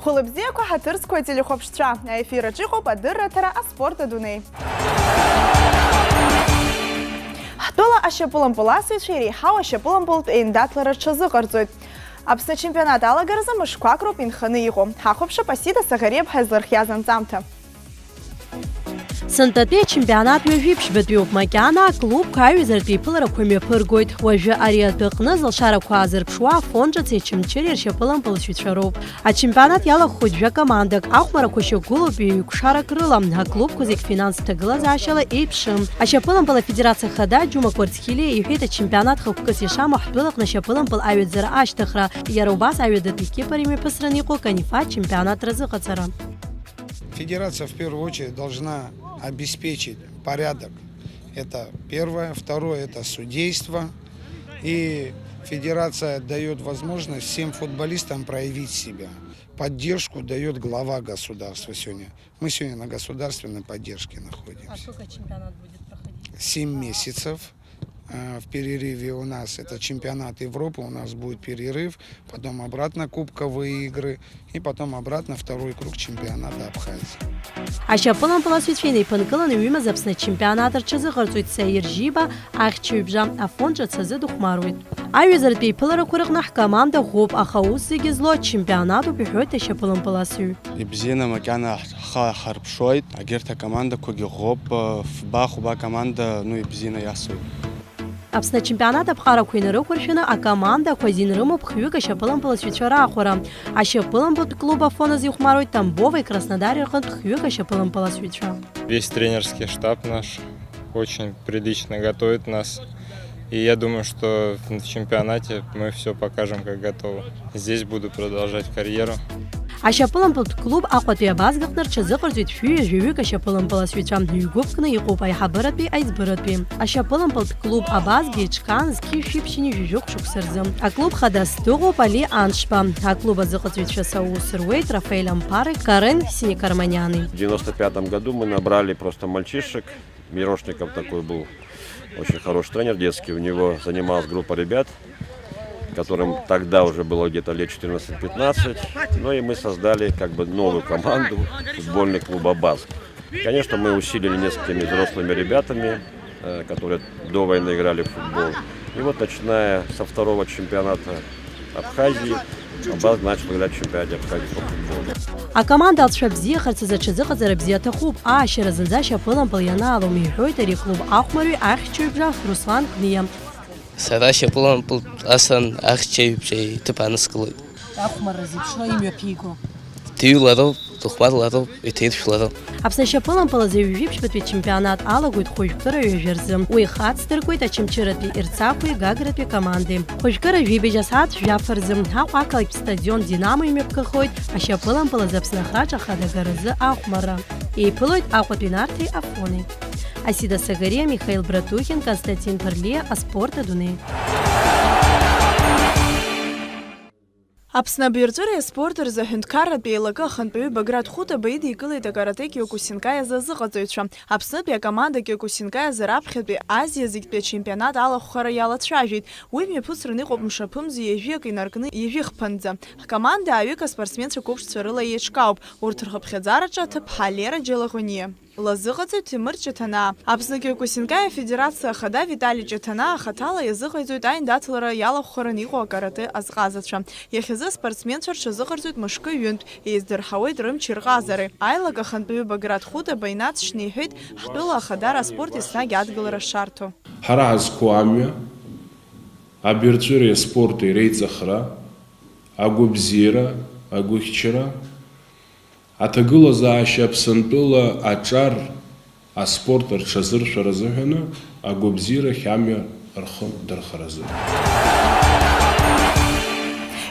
Хулыбзеку хатырскую телехопштра. Эфира чиху подырратара аспорта дуней. Хтола ашапулам пуласвит шири хау ашапулам пулт эйндатлара чазы гарзует. Апсна чемпионат алагарза мышквакруп инханы его. Хахопша пасида сагареб хазлархязан замта. Сантате чемпионат мювипш бедвиуп макяна клуб кайвизерти пылара куме пыргойт. Вожа ария дыкны зылшара куазыр пшуа фонжа цечимчерер шапылам пылшвитшаруп. А чемпионат яла худжа командак. Ахмара кушу гулуби кушара крылам. А клуб кузик финанс тыгыла зашала и пшим. А шапылам пыла федерация хада джума квартхили и хита чемпионат хукасиша махтулах на шапылам пыл авидзера аштахра. Ярубас авидатики парими пасранику канифа чемпионат разыхацара. Федерация в первую очередь должна обеспечить порядок. Это первое. Второе – это судейство. И федерация дает возможность всем футболистам проявить себя. Поддержку дает глава государства сегодня. Мы сегодня на государственной поддержке находимся. А сколько чемпионат будет проходить? 7 месяцев. В перерыве у нас это чемпионат Европы, у нас будет перерыв, потом обратно кубковые игры и потом обратно второй круг чемпионата Абхазии. А шапылам пыласвитфейный пынкылын уйма запсна чемпионатыр чызы гарцует сайыржиба ахчуйбжа афонжа цазы духмарует. Айвизар пейпылары курыгнах команда хоп ахаус зло чемпионату бихойта шапылам пыласу. Ибзина макяна харпшойт, агерта команда коги хоп в бахуба команда ну ибзина ясует. Апсна чемпионата бхара куйныры куршина, а команда квазин рыму пхюка шапылам пыласвитшара ахура. А шапылам под клуба фона зюхмарует Тамбова и Краснодар рыхант пхюка шапылам пыласвитшара. Весь тренерский штаб наш очень прилично готовит нас. И я думаю, что в чемпионате мы все покажем, как готовы. Здесь буду продолжать карьеру. А шапылам под клуб ахватвия базгахнар чазыхарзует фюя живюка шапылам пыласвитшам югубкна и купай хабаратби айзбаратби. А шапылам под клуб абазги чкан ски шипшини жужук шуксарзым. А клуб хадастугу пали аншпа. А клуба захватвитша саусруэйт Рафаэль Ампары Карен Синекарманяны. В 95 году мы набрали просто мальчишек. Мирошников такой был очень хороший тренер детский. У него занималась группа ребят, которым тогда уже было где-то лет 14-15. Ну и мы создали как бы новую команду, футбольный клуб «Абаз». Конечно, мы усилили несколькими взрослыми ребятами, которые до войны играли в футбол. И вот начиная со второго чемпионата Абхазии, «Абаз» начал играть в чемпионате Абхазии по футболу. А команда Алшабзи харцаза чазыха зарабзията хуб, а шеразынза шапылам пыльяна алу михойта клуб Ахмаруй Ахчуйбжах Руслан Книям. Сара шапылам пыл асан Ахчуйбжай тыпанысқылы. Ахмар разипшла имя пигу. Тюлару, тухварлару, итиршлару. Апсна шапылам пылазевивипш битве чемпионат алагует хойшкара южерзым. Уйхат стыркует чемчиратли ирцахуй гагратли команды. Хойшкара вибежасат жафарзым. Хауакалик стадион Динамо имепкахойт, а шапылам пылазапснахача хадагаразы Ахмара. И пылойт ахватвинарты Афоны. Асида Сагария, Михаил Братухин, Константин Парле, Аспорта Дуны. Апсна бирзуре спортер за хюндкара пейлага ханпею Баграт хута бейди игылы да карате киокусинкая за зыгазуйтша. Апсна пе команда киокусинкая за рапхетпе Азия зигпе чемпионат ала хухара яла тшажит. Уйме пусрыны копмша пымзи ежвек и наркны ежвих панза. Команда авика спортсменша купшцварыла ечкауп. Уртырхапхедзарача тыпхалера джелагуния. Лазыгазу Тимур Чатана. Апсна киокусинкая федерация хада Виталий Чатана хатала языгазует айн датлара яла хухараниго карате азгазача. Яхизы спортсменшар чазыгазует мышкы юнт и издырхаует рым чиргазары. Айлага ханпею Баграт худа байнат шнихет хтула хадара спорт исна гядгалара шарту. Хараз куамя абирцуре спорты рейцахра агубзира агухчера Атагыла зааща псантула ачар аспорт арчазыр шаразыхана агубзира хямя архым дархаразы.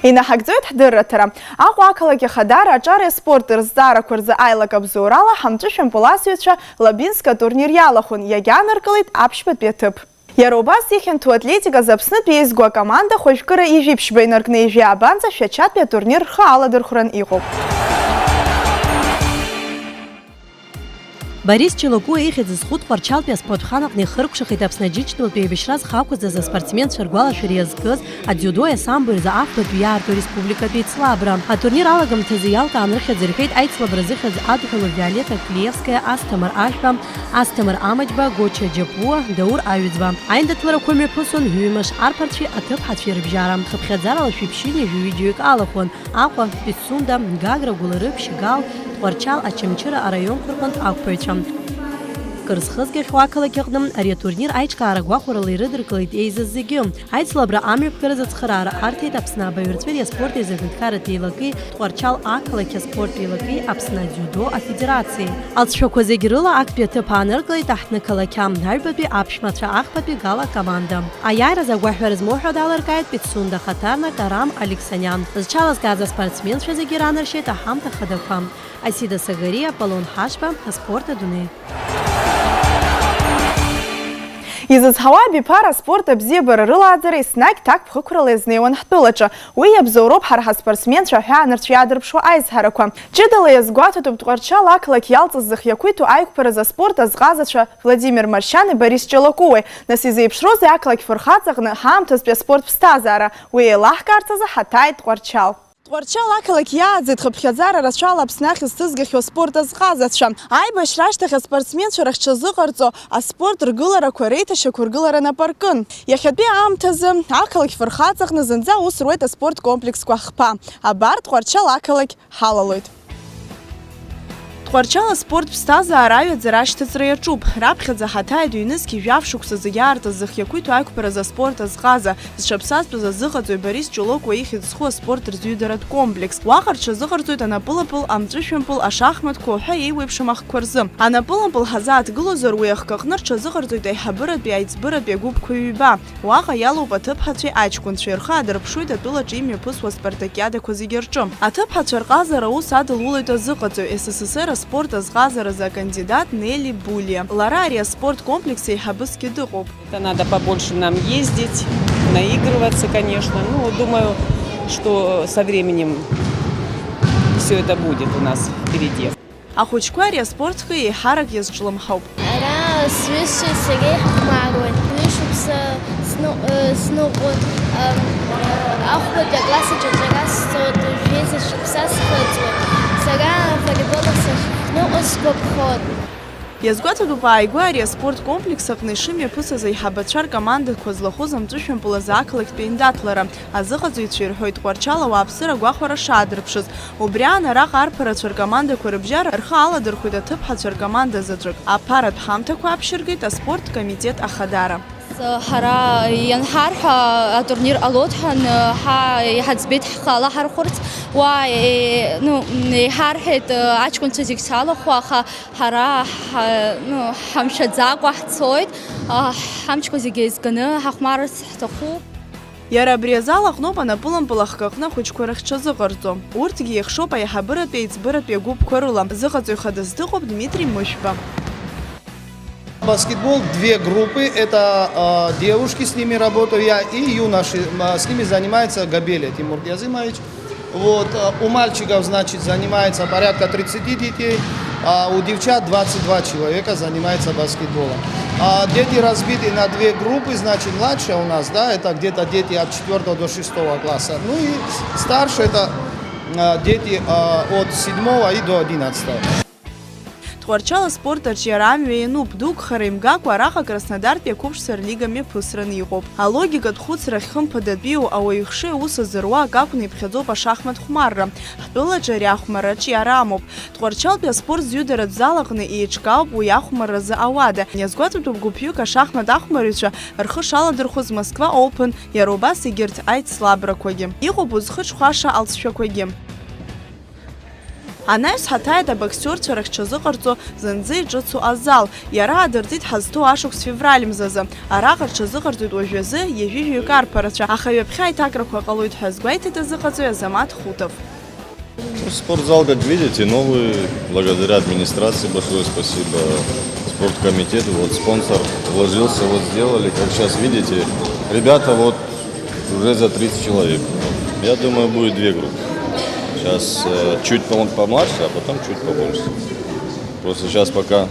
Инахагдзует дырратара. Ахуакалаги хадара ачаре спортер зара курза айлак обзорала хамчышем пуласвитша лабинска турнир ялахун ягянаркалит апшпет бетып. Ярубас ихен ту атлетика запсны пейзгуа команда хойшкара ежипшбай наркны ежи абанца шачат пе турнир хала дырхуран игуп. Борис Челоку ихьӡ зхәы Тҟәарчалтәи аспортханаҟны ихыркәшахеит Аԥсны аџьынџьтәылатәи аибашьра зхақәҵаз аспортсменцәа ргәалашәара иазкыз адиудо иасамблеа рзы ахԥатәи иаарту республикатәи еицлабра. Атурнир алагамҭазы иалкаан рыхьӡ рҳәеит аицлабра зыхьӡ адҳәала Виолета Клиевская, Асҭамыр Ашәба, Асҭамыр Амаџьба, Гоча Џьапуа, Даур Аҩӡба. Аиндаҭларақәа мҩаԥысуан ҩымш арԥарцәеи аҭыԥҳацәеи рыбжьара. Хыԥхьаӡарала шәиԥшьыни ҩ-видеоик алахәын. Аҟәа, Пицунда, Гагра, Гәыларыԥшь, Гал, Тҟәарчал, Ачамчыра араионқәа рҟынтә ақәԥаҩцәа. Кырзхызгахьоу ақалақь аҟны ари атурнир аиҿкаара гәахәарала ирыдыркылеит еизаз зегьы. Аицлабра амҩаԥгараз ацхыраара арҭеит Аԥсны абаҩрацәеи аспорти азырҳәынҭқарратә еилагеи, Тҟәарчал ақалақь аспорт еилагеи, Аԥсны адиудо афедерациеи. Алҵшәақәа зегьы рыла актәи аҭыԥ ааныркылеит аҳҭны-қалақь аҩбатәи аԥшәмацәа ахԥатәи Гала команда. Аиааираз агәаҳәара змоу ҳәа далыркааит Пицунда хаҭарнак Арам Алексаниан. Зҽалазгаз аспортсменцәа зегьы ранаршьеит аҳамҭа хадақәа. Асида Сагариа, Полон Ҳашба, аспорт адунеи. Изызҳауа абиԥара аспорт абзиабара рылааӡара еснагь ҭак ԥхықәрала иазнеиуан ҳтәылаҿы. Уи иабзоуроуп ҳара ҳаспортсменцәа аҳәаанырцә иаадырԥшуа аизҳарақәа. Ҷыдала иазгәаҭатәуп Тҟәарчал ақалақь иалҵыз зыхиақәиҭу аиқәԥараз аспорт азҟазацәа Владимир Маршьани, Борис Ҷалакууи. Нас изеиԥшроузеи ақалақь фырхаҵаҟны ҳаамҭазтәи аспорт ԥсҭазаара. Уи еилаҳкаарц азы ҳаҭааит Тҟәарчал. Тҟәарчал ақалақь иааӡеит хыԥхьаӡара рацәала Аԥсны ахь изҭызгахьоу аспорт азҟазацәа. Аибашьра ашьҭахь аспортсменцәа рахьҽазыҟарҵо аспорт ргыларақәа реиҭашьақәа ргылара напаркын. Иахьатәи аамҭазы ақалақь фырхаҵаҟны зынӡа ус руеит аспорт комплексқәа хԥа. Абар Тҟәарчал ақалақь ҳалалоит. Тҟәарчал аспорт ԥсҭазаара аҩаӡара ашьҭыҵра иаҿуп. Раԥхьаӡа ҳаҭааит ҩнызқьи жәаф-шықәсазы иаартыз зыхиақәиҭу аиқәԥараз аспорт азҟаза, зҽаԥсазтәыз азыҟаҵои Борис Ҷалокуа ихьӡ зху аспорт рзҩыдаратә комплекс. Уаҟа рҽазыҟарҵоит анапылапыл, амҵәышәымпыл, ашахматқәа уҳәа еиуеиԥшым ахқәа рзы. Анапылапыл ҳазааҭгылозар уи ахкаҟны рҽазыҟарҵоит аиҳабыратәи, аиҵбыратәи агәыԥқәа ҩба. Уаҟа иалоуп аҭыԥҳацәеи аҷкәынцәеи, рхы аадырԥшуеит атәылаҿы имҩаԥысуа аспартакиадақәа зегьы рҿы. Аҭыԥҳацәа рҟазара ус адылулоит азыҟаҵаҩ СССР аспорт азҟазаразы акандидат Нелли Булия. Лара ари аспорт комплекс еиҳабысгьы дыҟоуп. Это надо побольше нам ездить, наигрываться, конечно. Ну, думаю, что со временем все это будет у нас впереди. Ахәыҷқәа ари аспортқәа еиҳарак иазҿлымҳауп. Ара сҩызцәеи сареи ҳхәмаруеит. Ҩышықәса сныҟәоит. Ахәбатәи акласаҿы џьара сцоит, жәеиза шықәса схыҵуеит. Сара волейболах сахьныҟәо сгәаԥхоит. Иазгәаҭатәуп ааигәа ари аспорт комплекс аҟны ишымҩаԥысыз аиҳабацәа ркомандақәа злахәыз амҵәышәымпыл азы ақалақьтәи аиндаҭлара. Азыҟаҵаҩцәа ирҳәоит Тҟәарчал ауааԥсыра агәахәара шаадырԥшыз. Убри аан араҟа арԥарацәа ркомандақәа рыбжьара рхы аладырхәит аҭыԥҳацәа ркоманда заҵәык. Аԥаратә ҳамҭақәа аԥшьыргеит аспорт комитет ахадара. ҳара ианҳарҳәа атурнир ҟалоит ҳәан иҳаӡбеит ҳхала ҳархәырц. Уа иҳарҳәеит аҷкәынцәа зегь салахәу, аха ҳара ҳамшәаӡакәа ҳцоит. Ҳамчқәа зегьы еизганы ҳахәмарырц ҳҭахуп. Иара абри азал аҟноуп анапылампыл ахкаҟны ахәыҷқәа рахьҽазыҟарҵо. Урҭгьы иахшоуп аиҳабыратәи, аиҵбыратәи агәыԥқәа рыла. Зыҟаҵаҩ хадас дыҟоуп Дмитрий Мышәба. Баскетбол две группы, это девушки, с ними работаю я, и юноши, с ними занимается Габеля Тимур Язымович. Вот, у мальчиков, значит, занимается порядка 30 детей, а у девчат 22 человека занимается баскетболом. Дети разбиты на две группы, значит, младшие у нас, да, это где-то дети от 4 до 6 класса, ну и старше это дети от 7 и до 11. Тҟәарчал аспорт аҿы иара амҩа иануп, дугхара имгакәа араҟа Краснодартәи ақәыԥшцәа рлига мҩаԥысраны иҟоуп. Алогикатә хәыцрахь хымԥадатәиу ауаҩ ихшыҩ аус азыруа акакәны иԥхьаӡоуп ашахмат хәмарра. Ҳтәылаҿы ари ахәмарраҿы иара амоуп. Тҟәарчалтәи аспорт зҩыдаратә зал аҟны еиҿкаауп уи ахәмарразы ауада. Иазгәаҭатәуп гәыԥҩык ашахмат ахәмарыҩцәа рхы шаладырхәыз Москва Open, иара убас егьырҭ аицлабрақәагьы. Иҟоуп узхыҽхәаша алҵшәақәагьы. Анаҩс ҳаҭааит абоксиорцәа рахьҽазыҟарҵо зынӡа иҿыцу азал. Иара аадыртит ҳазҭоу ашықәс февраль мзазы. Араҟа рҽазыҟарҵоит уажәазы ҩажәижәаҩык арԥарацәа. Аха ҩаԥхьа аиҭакрақәа ҟалоит ҳәа азгәеиҭеит азыҟаҵаҩ Азамат Хутов. Спортзал, как видите, новый. Благодаря администрации большое спасибо. Спорткомитету, вот спонсор вложился, вот сделали. Как сейчас видите, ребята вот уже за 30 человек. Я думаю, будет две группы. Сейчас чуть помладше, а потом чуть побольше. Просто сейчас пока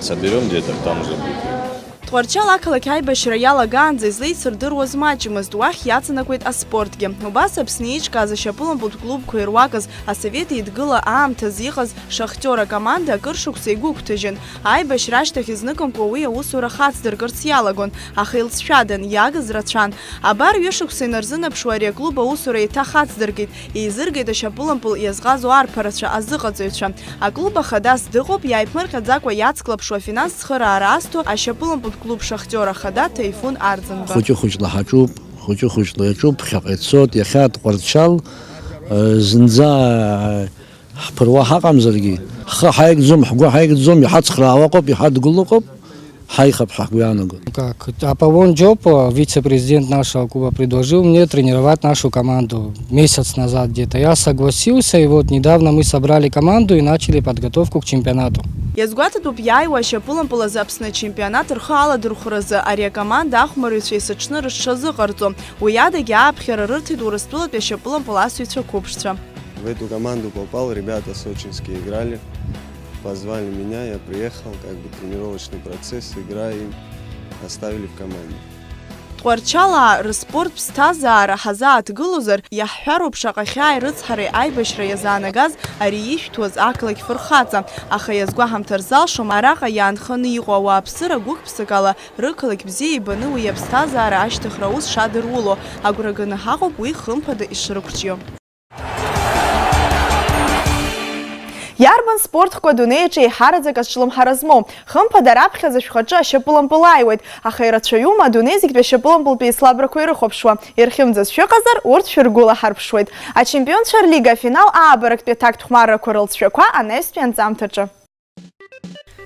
соберем деток, там уже будет. Тҟәарчал ақалақь аибашьра иалагаанӡа излеицырдыруаз маҷмызт, уахь иаҵанакуеит аспортгьы. Убас Аԥсны еиҿкааз ашьапылампылтә клубқәа ируакыз Асовет Еидгыла аамҭаз иҟаз Шахтиор акоманда акыр шықәса игәыгәҭажьын. Аибашьра ашьҭахь изныкымкәа уи аусура хацдыркырц иалагон, аха илҵшәадан, иагыз рацәан. Абар ҩышықәса инарзынаԥшуа ари аклуб аусура еиҭах ацдыркит, еизыргеит ашьапылампыл иазҟазоу арԥарацәа, азыҟаҵаҩцәа. Аклуб ахадас дыҟоуп, иааиԥмырҟьаӡакәа иацклаԥшуа афинанс цхыраара азҭо ашьапылампылтә клуб Шахтиор ахада Таифун Арӡынба. Хәыҷы-хәыҷла ҳаҿуп, хәыҷы-хәыҷла иаҿуп, ԥхьаҟа ицоит, иахьа Тҟәарчал зынӡа ҳԥыруа ҳаҟамзаргьы, ҳхы ҳаигӡом, ҳгәы ҳаигӡом, иҳацхраауа ыҟоуп, иҳадгыло ыҟоуп, ҳаихап ҳәа ҳгәы иаанагоит. Как Аполлон Джоп, вице-президент нашего клуба, предложил мне тренировать нашу команду месяц назад где-то. Я согласился, и вот недавно мы собрали команду и начали подготовку к чемпионату. Иазгәаҭатәуп иааиуа ашьапылампыл азы Аԥсны ачемпионат рхы аладырхәразы ари акоманда ахәмарыҩцәа есыҽны рыҽшазыҟарҵо. Уи адагьы ааԥхьара рырҭеит Урыстәылатәи ашьапылампыл асыҩцәа қәыԥшцәа. В эту команду попал, ребята сочинские играли, позвали меня, я приехал, как бы тренировочный процесс, играем, оставили в команде. Тҟәарчала рспорт ԥсҭазаара ҳазааҭгылозар, иаҳҳәароуп шаҟа рыцҳареи аибашьра иазаанагаз ари ишәҭуаз ақалақь фырхаҵа, аха иазгәаҳамҭар залшом араҟа иаанханы иҟоу ауааԥсыра гәык-ԥсык ала рықалақь бзиа ибаны уи аԥсҭазаара ашьҭыхра аус шадыруло, агәра ганы ҳаҟоуп уи хымԥада ишрықәҿио. Иарбан спортқәа адунеиаҿы еиҳараӡак аҿлымҳара змоу. Хымԥада раԥхьаӡа ашәхаҿы ашьапылампыл ааиуеит, аха ирацәаҩума адунеи зегьтәи ашьапылампылтәи еислабрақәа ирыхәаԥшуа. Ирхьымӡаз шәыҟазар, урҭ шәыргәыла ҳарԥшуеит. Ачемпионцәа рлига афинал аабарактәи аҭактә хәмаррақәа рылҵшәақәа анаҩстәи анҵамҭаҿы.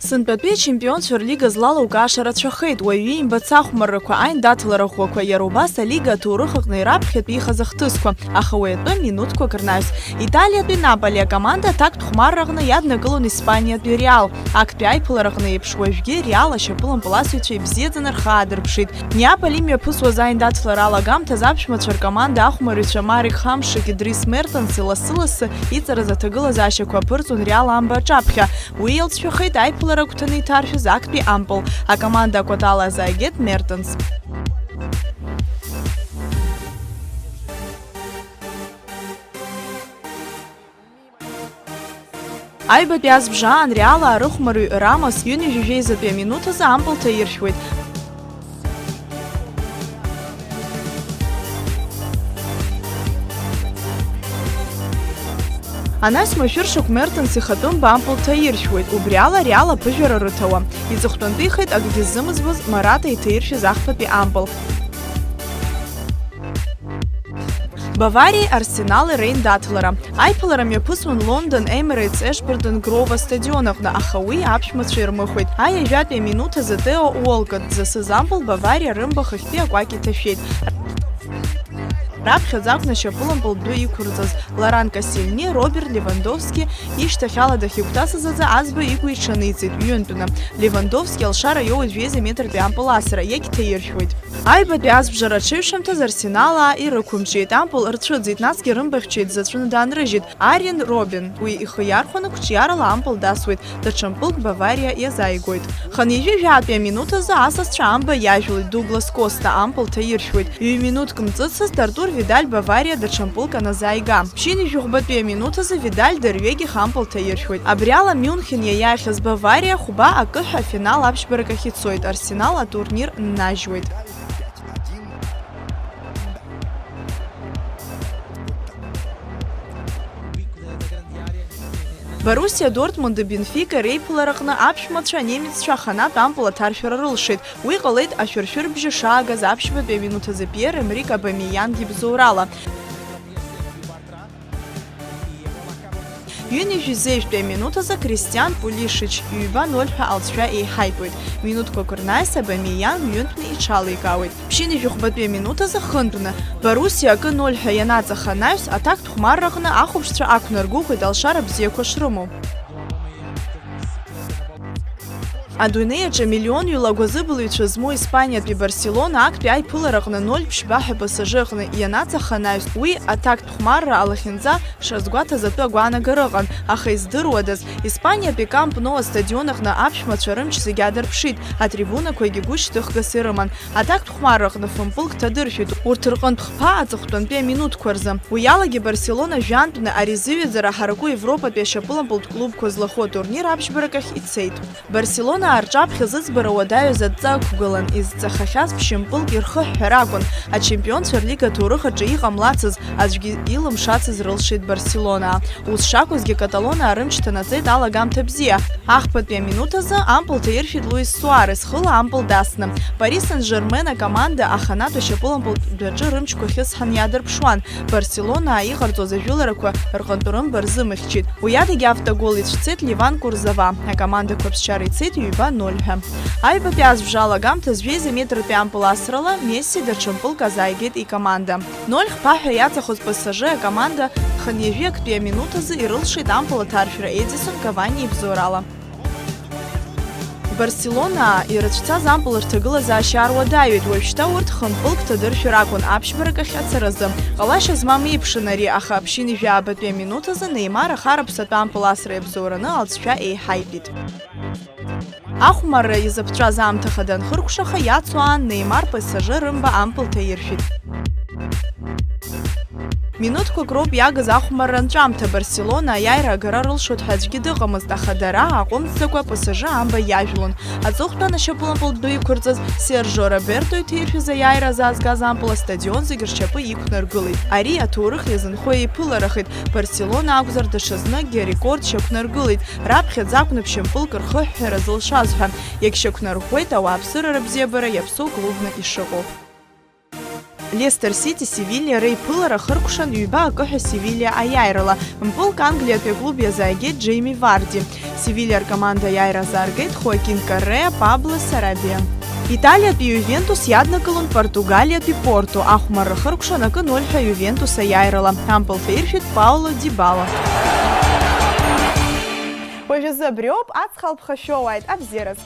Сынтәатәи ачемпионцәа рлига злалоукааша рацәахеит, уаҩы имбац ахәмаррақәа аиндаҭлара ӷәӷәақәа, иара убас алига аҭоурых аҟны ираԥхьатәи ихаз ахҭысқәа, аха уи атәы минуҭқәак рнаҩс. Италиатәи Наполи акоманда аҭактә хәмарра аҟны иаднакылон Испаниатәи Реал. Актәи аиԥылара аҟны еиԥш уажәгьы Реал ашьапылампыл асыҩцәа ибзиаӡаны рхаадырԥшит. Неаполь имҩаԥысуаз аиндаҭлара алагамҭаз аԥшәмацәа ркоманда ахәмарыҩцәа Марик Хамшик, Идрис Мертенси лассы-лассы иҵараз аҭагылазаашьақәа аԥырҵон Реал амба аҿаԥхьа. Уи илҵшәахеит аиԥылара агәҭаны иҭаршәыз актәи Ампл, акоманда акәатала азааигеит Мертенс. Аҩбатәи азбжаан Реала арыхәмарҩ Рамос ҩынҩажәижәеизатәи аминуҭ азы Ампл ҭаиршәуеит. Анаҩс машәыршақә Мертенс ихатәымба Ампл ҭаиршәуеит, убри ала Реал аԥыжәара рыҭауа. Иҵыхәтәантәихеит акгьы ззымыӡбоз Марата иҭаиршәыз ахԥатәи Ампл. Бавариеи Арсенали реиндаҭлара. Аиԥылара мҩаԥысуан Лондон Emirates Ashburton Grove астадион аҟны, аха уи аԥшәмацәа ирмыхәеит. Аиажәатәи аминуҭ азы Тео Уолкот дзасыз Ампл Бавариа рымбахахьтәи акәакь иҭашәеит. Раԥхьаӡа акәны ашьапылампыл дәы иқәырҵаз Лоран Кассельни, Роберт Левандовски ишьҭахьала дахьигәҭасыз аӡы аӡба игәы иҽаниҵеит ҩынтәны. Левандовски алшара иоуит 2 метртәи Ампл асра, иагьҭаиршәуеит. Аҩбатәи азбжара аҽыҩшамҭаз Арсеналаа ирықәымҿиеит. Ампл рцәыӡит, насгьы рымбахьча иӡаҵәны даанрыжьит. Ариен Робин, уи ихы иархәаны қәҿиарала Ампл дасуеит, даҽа мпылк Бавариа иазааигоит. Ханижәижәаатәи аминуҭ азы асасцәа амба иажәлеит. Дуглас Коста Ампл ҭаиршәуеит. 2 минуҭк мҵыцыз Артур Видаль Бавариа даҽа мпылк аназааига. Ԥшьынҩажәаӷәбатәи аминуҭ азы Видаль дырҩегьых Ампл ҭаиршәуеит. Абри ала Мюнхен иаиаахьаз Бавариа хәба акыҳәа афинал аԥшьбарак ахь ицоит. Арсенал атурнир ннажьуеит. Боруссия Дортмунд Бенфика реиԥылара аҟны аԥшәмацәа анемеццәа аханатә Ампл аҭаршәара рылшеит. Уи ҟалеит ашәыршәырбжьы шаагаз аԥшьбатәи аминуҭ азы Пьер-Емерик Абамеианг ибзоурала. Ҩынҩажәизеижәтәи аминуҭ азы Кристиан Пулишич 2-0 ҳәа алҵшәа еиҳаитәуеит. Минуҭқәак рнаҩс Абамеианг ҩынтәны иҽаликаауеит. Ԥшьынҩажәаӷәбатәи аминуҭ азы хынтәны Боруссиа акы 0 ҳәа ианаҵаха анаҩс аҭактә хәмарра аҟны ахәаԥшцәа ақәнаргәыӷит алшара бзиақәа шрымоу. Адунеиаҿы миллион ҩ-лагәазыбылаҩцәа змоу Испаниатәи Барселона актәи аиԥылараҟны 0-7 ҳәа пасажы аҟны ианаҵаха анаҩс, уи аҭактә хәмарра алахьынҵа шазгәаҭаз атәы агәаанагара ыҟан, аха издыруадаз, Испаниатәи Камп Ноу астадион аҟны аԥшәмацәа рымч зегьы адырԥшит, атрибунақәагьы гәышьҭыхгас ирыман. Аҭактә хәмарра аҟны фымпылк ҭадыршәит, урҭ рҟынтә хԥа аҵыхәтәантәи аминуҭқәа рзы. Уи алагьы Барселона жәантәны ари зыҩаӡара ҳараку Европатәи ашьапылампылтә клубқәа злаху атурнир аԥшьбарак ахь ицеит. Барселона арҿаԥхьа зыӡбара уадаҩыз адҵа ықәгылан, изҵахахьаз ԥшьымпылк ирхыҳәҳәар акәын. Ачемпионцәа рлига аҭоурых аҿы иҟамлацыз, аӡәгьы илымшацыз рылшеит Барселона. Ус шакәызгьы Каталонаа рымч ҭанаҵеит алагамҭа бзиа. Ахԥатәи аминуҭ азы ампыл ҭаиршәит Луис Суарес, хыла ампыл дасны. Пари Сен-Жермен акоманда аханатә ашьапылампылтәаҿы рымчқәа хьысҳан иадырԥшуан. Барселонаа иҟарҵоз ажәыларақәа рҟынтә рымба рзымыхьчеит. Уи адагьы автогол ицәцеит Ливан Курзава. Акомандақәа ԥсшьара ицеит 2-0 ҳәа. Аҩбатәи азбжа алагамҭа зҩеиз аметртәи ампыл асрала Месси даҽа мпылк азааигеит икоманда. 0-5 ҳәа иаҵахоз пасажы акоманда хынҩажәи актәи аминуҭ азы ирылшеит ампыл аҭаршәра Эдисон Кавани ибзоурала. Барселонаа ирыцәцаз ампыл рҭагылазаашьа ааруадаҩит, уажәшьҭа урҭ хымпылк ҭадыршәыр акәын аԥшьбарак ахь ацаразы. Ҟалашьа змам еиԥшын ари, аха аԥшьынҩажәаабатәи аминуҭ азы Неймар ахараԥсатәы ампыл асра иабзоураны алҵшәа еиҳаитәит. Ахәмарра изаԥҵәаз аамҭаха данхыркәшаха иацу аан Неймар пасажы рымба ампыл ҭаиршәит. Минуҭқәак роуп иагыз ахәмарра анҵәамҭа. Барселона аиааира агара рылшоит ҳәа аӡәгьы дыҟамызт, аха дара аҟәымҵӡакәа пасажы амба иажәлон. Аҵыхәтәан ашьапылампылтә ду иқәырҵаз Сержо Роберто иҭиршәыз аиааира заазгаз ампыл астадион зегьы ршьапы иқәнаргылеит. Ари аҭоурых иазынхо еиԥыларахеит. Барселона акәзар даҽазныкгьы арекорд шьақәнаргылеит, раԥхьаӡа акәны ԥшьымпылк рхыҳәҳәара зылшаз ҳәа. Иагьшьақәнарӷәӷәеит ауааԥсырара бзиабара иаԥсоу клубны ишыҟоу. Лестер Сити Севилья реиԥылара хыркәшан 2-1 ҳәа Севилья аиааирала. Мпылк Англиатәи аклуб иазааигеит Джейми Варди. Севилья ркоманда аиааира азааргеит Хоакин Корреа, Пабло Сарабиа. Италиатәи Ювентус иаднакылон Португалиатәи Порту. Ахәмарра хыркәшан 1-0 ҳәа Ювентус аиааирала. Ампыл ҭаиршәит Пауло Дибала. Уажәазы абри ауп аҵх алԥхашәоуааит, абзиараз!